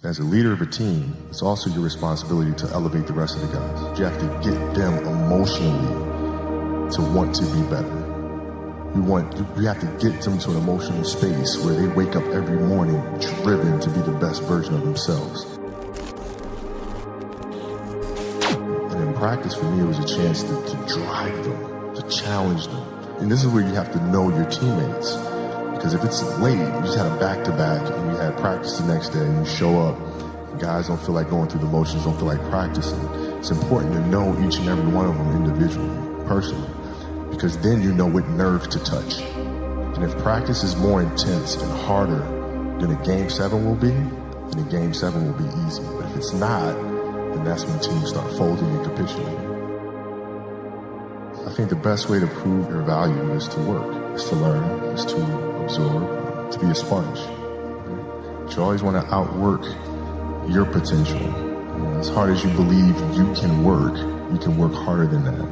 As a leader of a team, it's also your responsibility to elevate the rest of the guys. You have to get them emotionally to want to be better. You have to get them to an emotional space where they wake up every morning driven to be the best version of themselves. And in practice, for me, it was a chance to drive them, to challenge them. And this is where you have to know your teammates. Because if it's late, you just had a back-to-back and you had practice the next day and you show up and guys don't feel like going through the motions, don't feel like practicing. It's important to know each and every one of them individually, personally, because then you know what nerve to touch. And if practice is more intense and harder than a Game 7 will be, then a Game 7 will be easy. But if it's not, then that's when teams start folding and capitulating. I think the best way to prove your value is to work, is to learn, is to absorb, to be a sponge. But you always want to outwork your potential. As hard as you believe you can work harder than that.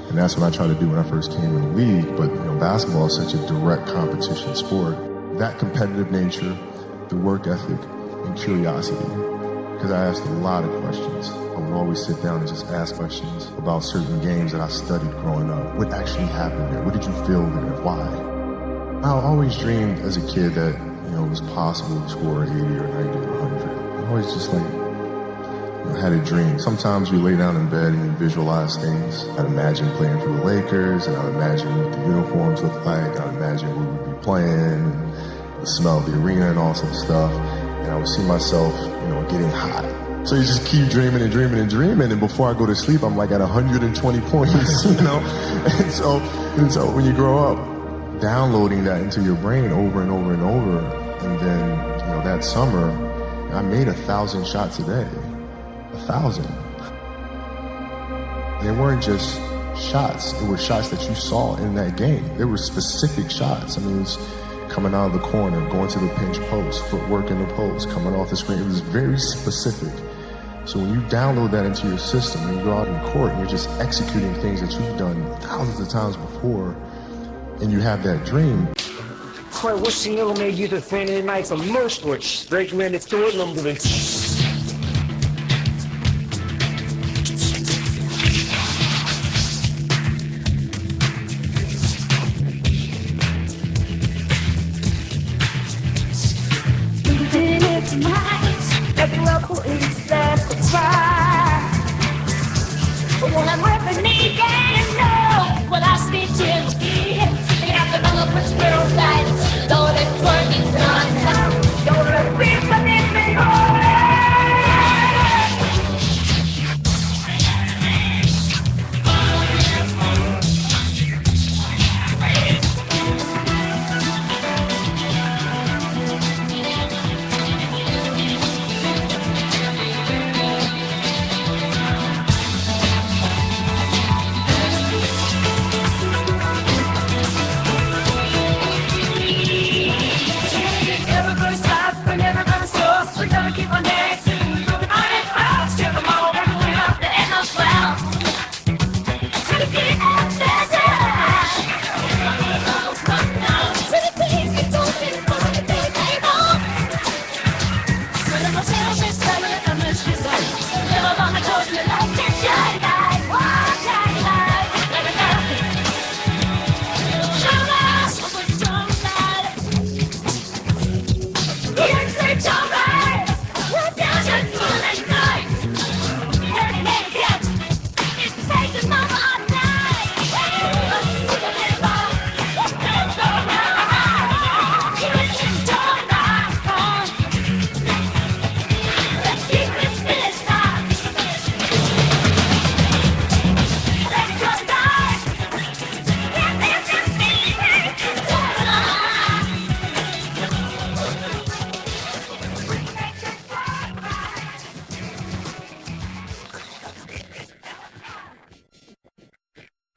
And that's what I tried to do when I first came in the league. But basketball is such a direct competition sport. That competitive nature, the work ethic, and curiosity. Because I asked a lot of questions. I would always sit down and just ask questions about certain games that I studied growing up. What actually happened there? What did you feel there? Why? I always dreamed as a kid that, it was possible to score 80 or 90 or 100. I always just had a dream. Sometimes you lay down in bed and you visualize things. I'd imagine playing for the Lakers, and I'd imagine what the uniforms look like. I'd imagine who we'd be playing, and the smell of the arena and all sorts of stuff. And I would see myself, getting hot. So you just keep dreaming and dreaming and dreaming, and before I go to sleep, I'm like at 120 points, And so when you grow up, downloading that into your brain over and over and over, and then, that summer, I made 1,000 shots a day. 1,000. And they weren't just shots, it were shots that you saw in that game. There were specific shots. It was coming out of the corner, going to the pinch post, footwork in the post, coming off the screen. It was very specific. So when you download that into your system and you go out in court and you're just executing things that you've done thousands of times before, and you have that dream. What signal made you defend it night for most which recommended to it number. When I'm with me, and know what I speak to me. They have to know which girl's right. Though the work is done. Don't let me forget me.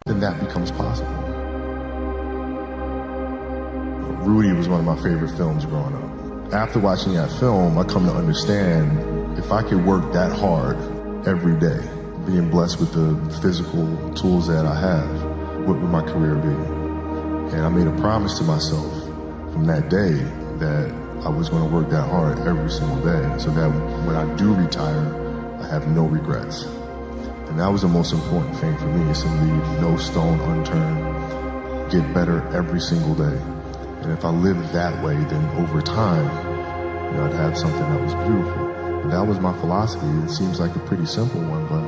Then that becomes possible. Rudy was one of my favorite films growing up. After watching that film, I come to understand if I could work that hard every day, being blessed with the physical tools that I have, what would my career be? And I made a promise to myself from that day that I was going to work that hard every single day so that when I do retire, I have no regrets. And that was the most important thing for me, is to leave no stone unturned, get better every single day. And if I lived that way, then over time, I'd have something that was beautiful. And that was my philosophy. It seems like a pretty simple one, but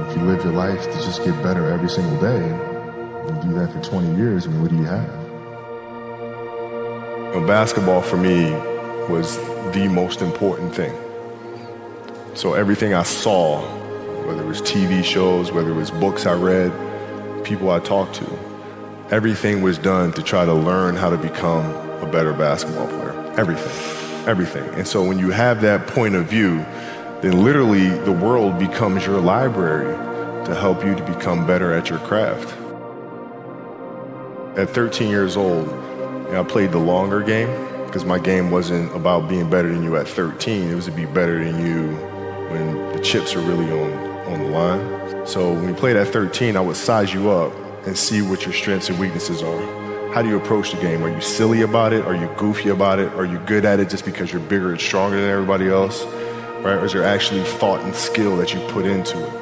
if you live your life to just get better every single day, and do that for 20 years, what do you have? Basketball for me was the most important thing. So everything I saw, whether it was TV shows, whether it was books I read, people I talked to, everything was done to try to learn how to become a better basketball player. Everything. And so when you have that point of view, then literally the world becomes your library to help you to become better at your craft. At 13 years old, I played the longer game because my game wasn't about being better than you at 13. It was to be better than you when the chips are really on the line. So when we played at 13, I would size you up and see what your strengths and weaknesses are. How do you approach the game? Are you silly about it? Are you goofy about it? Are you good at it just because you're bigger and stronger than everybody else? Right? Or is there actually thought and skill that you put into it?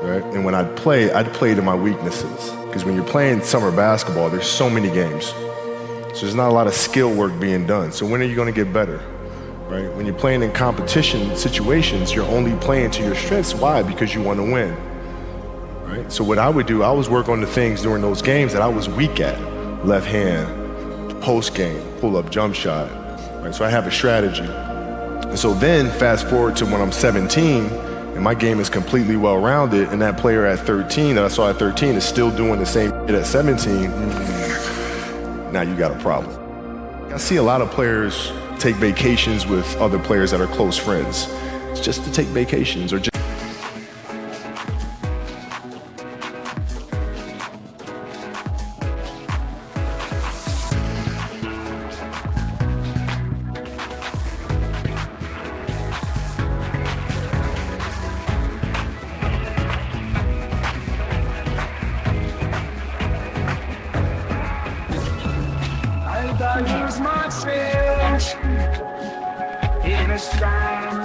Right? And when I'd play to my weaknesses. Because when you're playing summer basketball, there's so many games. So there's not a lot of skill work being done. So when are you going to get better? Right? When you're playing in competition situations, you're only playing to your strengths. Why? Because you want to win. Right? So what I would do, I was work on the things during those games that I was weak at. Left hand, post game, pull up jump shot. Right? So I have a strategy. And so then fast forward to when I'm 17 and my game is completely well-rounded, and that player at 13 that I saw at 13 is still doing the same shit at 17, now you got a problem. I see a lot of players take vacations with other players that are close friends. It's just to take vacations or just Use my fish in a storm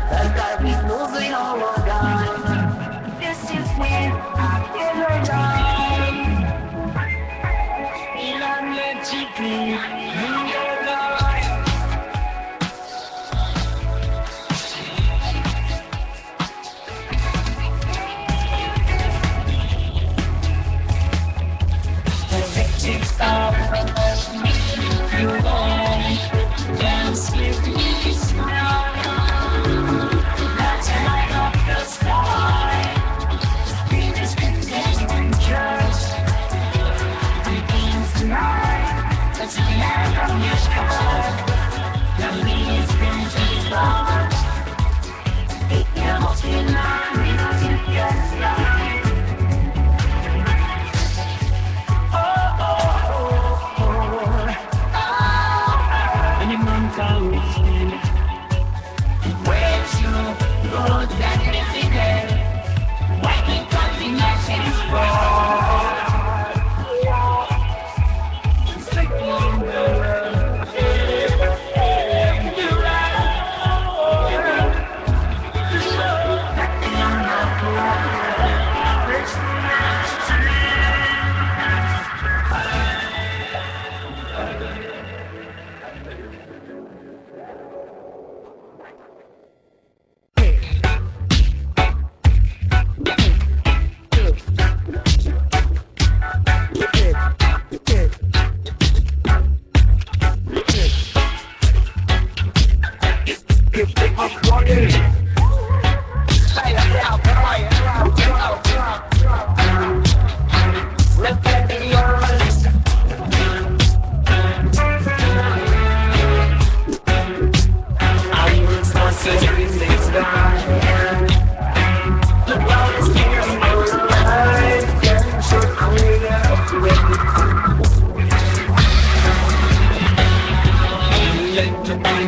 that I be moving all around. This is when I feel alone. And I'm magically in your life. The victim star from me. You won't dance with me, smile. That's light up the sky. Be this contained just begins tonight. Let's land on your sky. The leaves been too long. It can't be long, you get fly. Where to go that every day? Why can't God be matching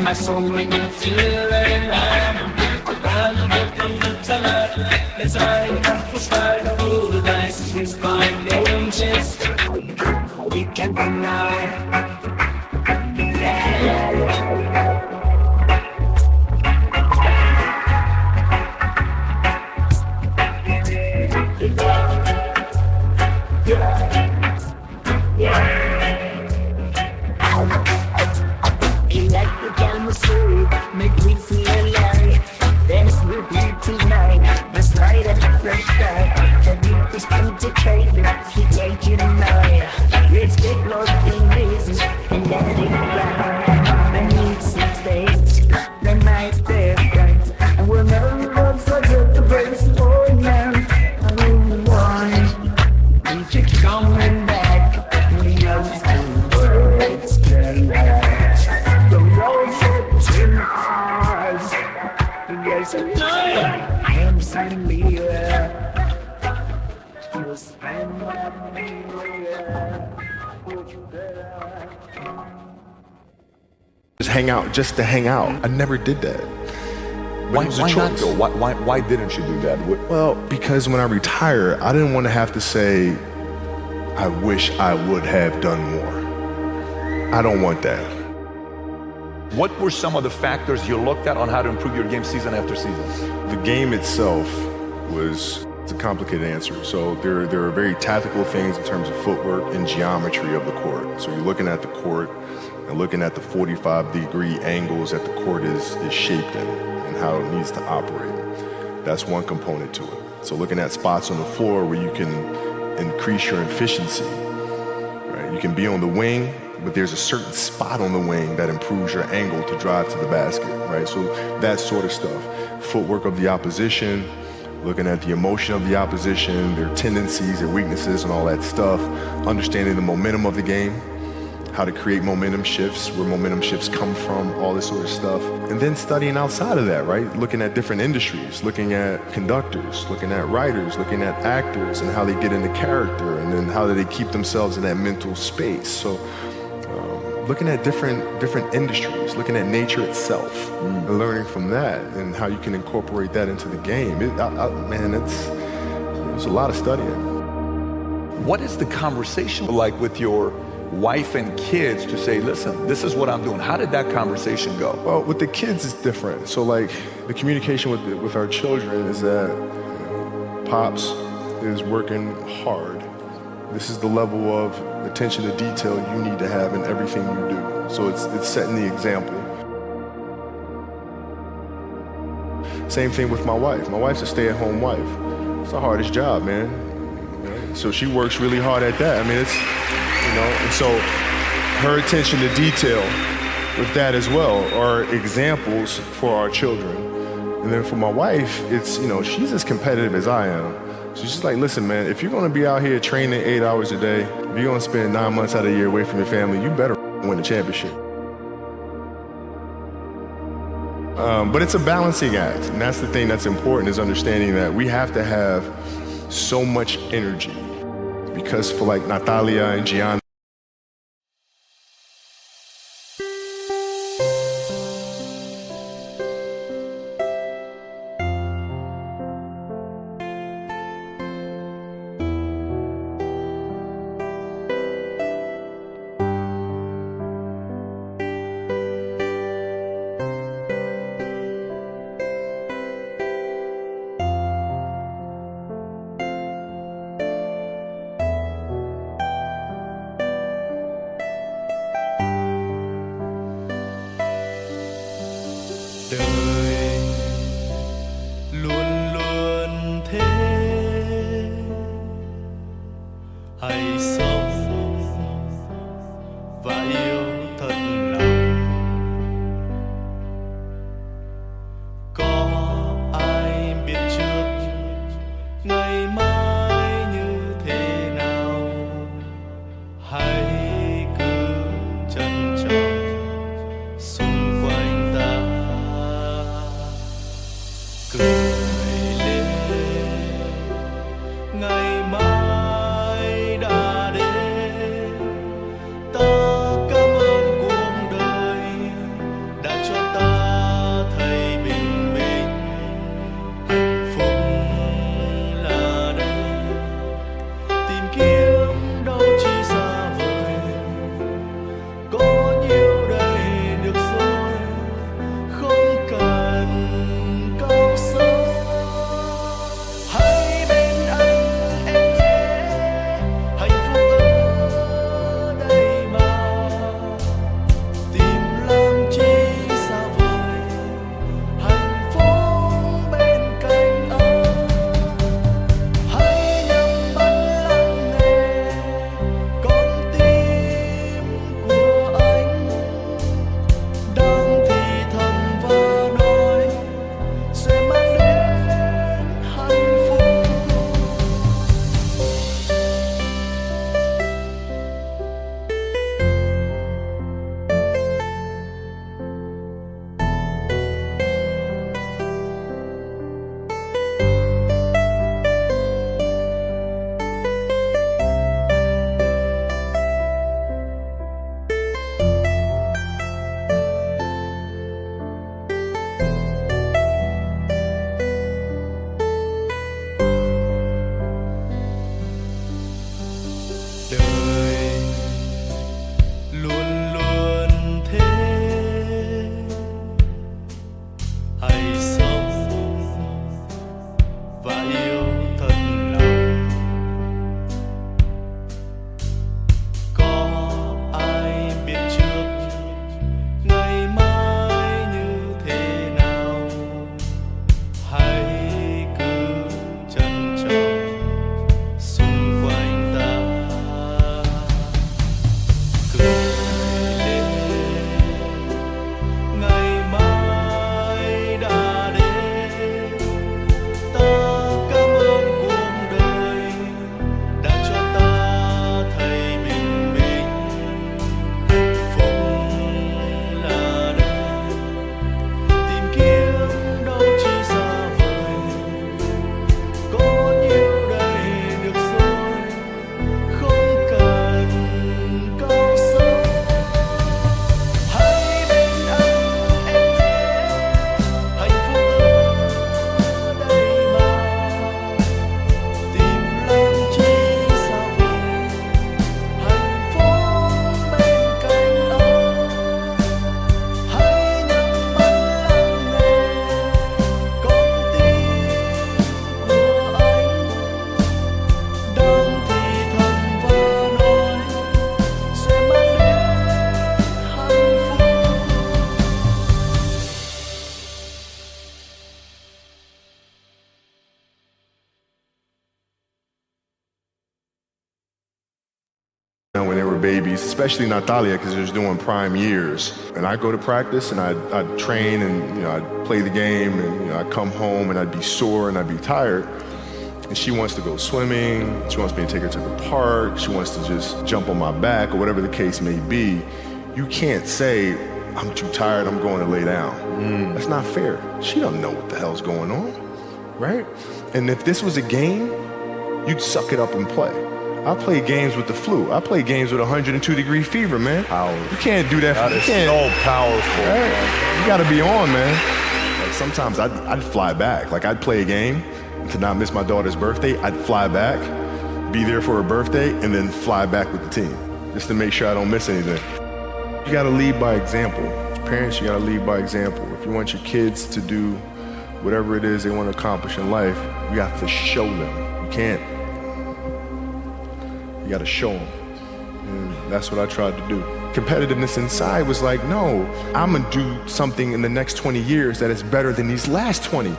my soul make me feel alive. As I push by the blue lights, it's my angels. We can deny. Yes, I am suddenly you spend me. Just hang out, just to hang out. I never did that. Why, It was a why not choice. though? Why didn't you do that? Well, because when I retire, I didn't want to have to say, I wish I would have done more. I don't want that. What were some of the factors you looked at on how to improve your game season after season? The game itself it's a complicated answer. So there are very tactical things in terms of footwork and geometry of the court. So you're looking at the court and looking at the 45-degree angles that the court is shaped in and how it needs to operate. That's one component to it. So looking at spots on the floor where you can increase your efficiency, right? You can be on the wing, but there's a certain spot on the wing that improves your angle to drive to the basket, right? So that sort of stuff. Footwork of the opposition, looking at the emotion of the opposition, their tendencies, their weaknesses, and all that stuff. Understanding the momentum of the game, how to create momentum shifts, where momentum shifts come from, all this sort of stuff. And then studying outside of that, right? Looking at different industries, looking at conductors, looking at writers, looking at actors and how they get into character, and then how do they keep themselves in that mental space. So looking at different industries, looking at nature itself, and learning from that and how you can incorporate that into the game. It's a lot of studying. What is the conversation like with your wife and kids to say, listen, this is what I'm doing? How did that conversation go? Well, with the kids, it's different. So like the communication with our children is that Pops is working hard. This is the level of attention to detail you need to have in everything you do. So it's setting the example. Same thing with my wife. My wife's a stay-at-home wife. It's the hardest job, man. So she works really hard at that. I mean, it's, and so her attention to detail with that as well are examples for our children. And then for my wife, it's, she's as competitive as I am. So she's like, listen, man, if you're going to be out here training 8 hours a day, if you're going to spend 9 months out of the year away from your family, you better win the championship. But it's a balancing act. And that's the thing that's important, is understanding that we have to have so much energy. Because for like Natalia and Gianna, hãy sống và yêu thật lòng. Có ai biết trước ngày mai như thế nào? Hãy cứ trân trọng xung quanh ta, cười lên ngày mai đã đến. Ta cảm ơn cuộc đời đã cho ta thấy bình minh. Hạnh phúc là đây, tìm kiếm đâu chỉ xa vời. Có nhiều đây được rồi, không cần câu sâu. Hãy bên anh em nhé, hạnh phúc ở đây mà. Tìm làm chi xa vời, hạnh phúc bên cạnh anh. Hãy nhắm mắt lắng nghe con tim của anh đang thì thầm và nói sẽ mang đến hạnh phúc. When they were babies, especially Natalia, because she was doing prime years. And I go to practice and I'd train and I'd play the game and I'd come home and I'd be sore and I'd be tired. And she wants to go swimming, she wants me to take her to the park, she wants to just jump on my back or whatever the case may be. You can't say, I'm too tired, I'm going to lay down. That's not fair. She don't know what the hell's going on, right? And if this was a game, you'd suck it up and play. I play games with the flu. I play games with 102-degree fever, man. You can't do that. That You is can't. so powerful. Right? You gotta be on, man. Like sometimes I'd fly back. Like I'd play a game to not miss my daughter's birthday. I'd fly back, be there for her birthday, and then fly back with the team just to make sure I don't miss anything. You gotta lead by example. As parents, you gotta lead by example. If you want your kids to do whatever it is they want to accomplish in life, you have to show them. You can't. You gotta show them. And that's what I tried to do. Competitiveness inside was like, no, I'm gonna do something in the next 20 years that is better than these last 20.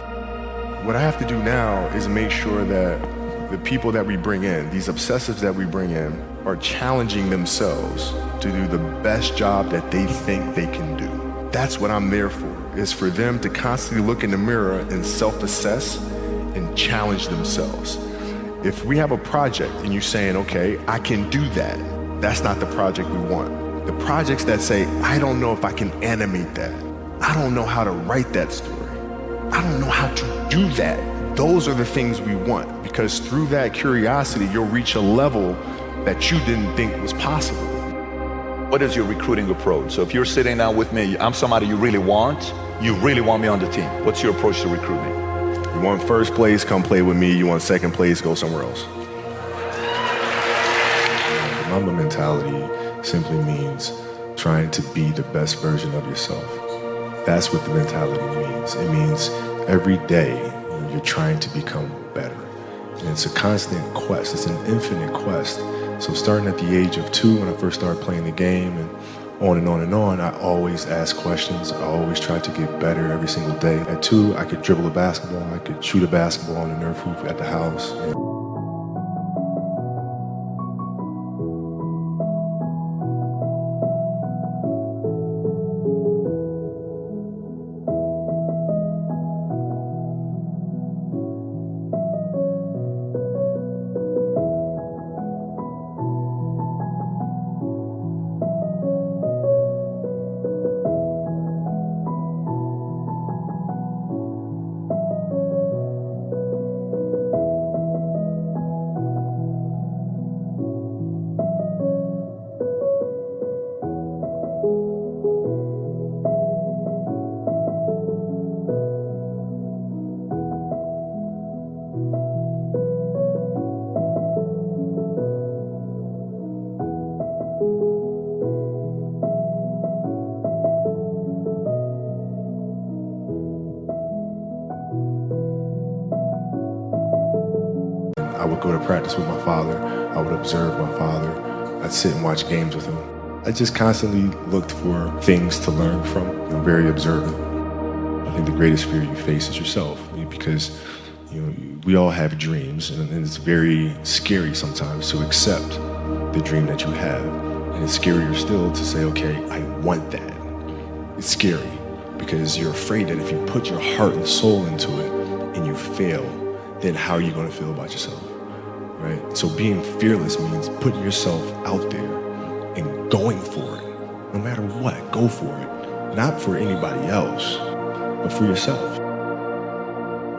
What I have to do now is make sure that the people that we bring in, these obsessives that we bring in, are challenging themselves to do the best job that they think they can do. That's what I'm there for, is for them to constantly look in the mirror and self-assess and challenge themselves. If we have a project and you're saying, okay, I can do that, that's not the project we want. The projects that say, I don't know if I can animate that. I don't know how to write that story. I don't know how to do that. Those are the things we want, because through that curiosity, you'll reach a level that you didn't think was possible. What is your recruiting approach? So if you're sitting down with me, I'm somebody you really want me on the team. What's your approach to recruiting? You want first place, come play with me. You want second place, go somewhere else. The Mamba mentality simply means trying to be the best version of yourself. That's what the mentality means. It means every day you're trying to become better. And it's a constant quest. It's an infinite quest. So starting at the age of 2, when I first started playing the game, and on and on and on, I always ask questions. I always try to get better every single day. At 2, I could dribble a basketball. I could shoot a basketball on the Nerf hoop at the house. I would go to practice with my father. I would observe my father. I'd sit and watch games with him. I just constantly looked for things to learn from. I'm very observant. I think the greatest fear you face is yourself, because we all have dreams, and it's very scary sometimes to accept the dream that you have. And it's scarier still to say, okay, I want that. It's scary because you're afraid that if you put your heart and soul into it and you fail, then how are you going to feel about yourself, right? So being fearless means putting yourself out there and going for it. No matter what, go for it. Not for anybody else, but for yourself.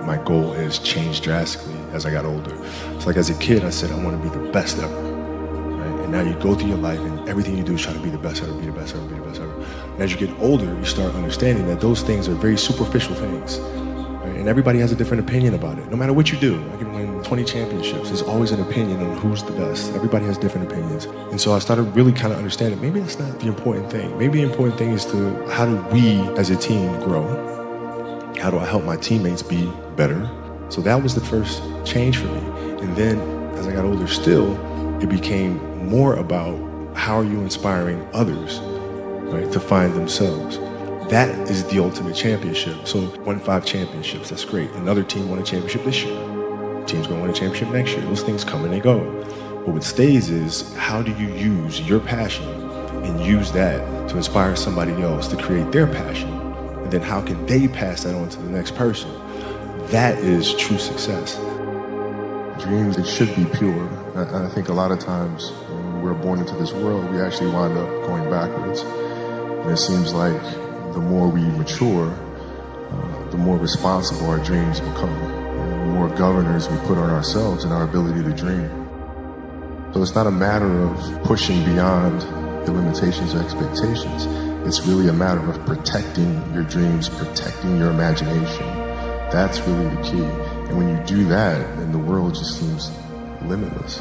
My goal has changed drastically as I got older. It's like as a kid, I said, I want to be the best ever. Right? And now you go through your life and everything you do is try to be the best ever, be the best ever, be the best ever. And as you get older, you start understanding that those things are very superficial things. Right? And everybody has a different opinion about it. No matter what you do, I can win 20 championships. There's always an opinion on who's the best. Everybody has different opinions. And so I started really kind of understanding, maybe that's not the important thing. Maybe the important thing is to, how do we as a team grow? How do I help my teammates be better? So that was the first change for me. And then as I got older still, it became more about how are you inspiring others, right, to find themselves. That is the ultimate championship. So won 5 championships, that's great. Another team won a championship this year. Team's gonna win a championship next year. Those things come and they go. But what stays is, how do you use your passion and use that to inspire somebody else to create their passion? And then how can they pass that on to the next person? That is true success. Dreams, they should be pure. I think a lot of times when we're born into this world, we actually wind up going backwards. And it seems like the more we mature, the more responsible our dreams become. And the more governors we put on ourselves and our ability to dream. So it's not a matter of pushing beyond the limitations or expectations. It's really a matter of protecting your dreams, protecting your imagination. That's really the key. And when you do that, then the world just seems limitless.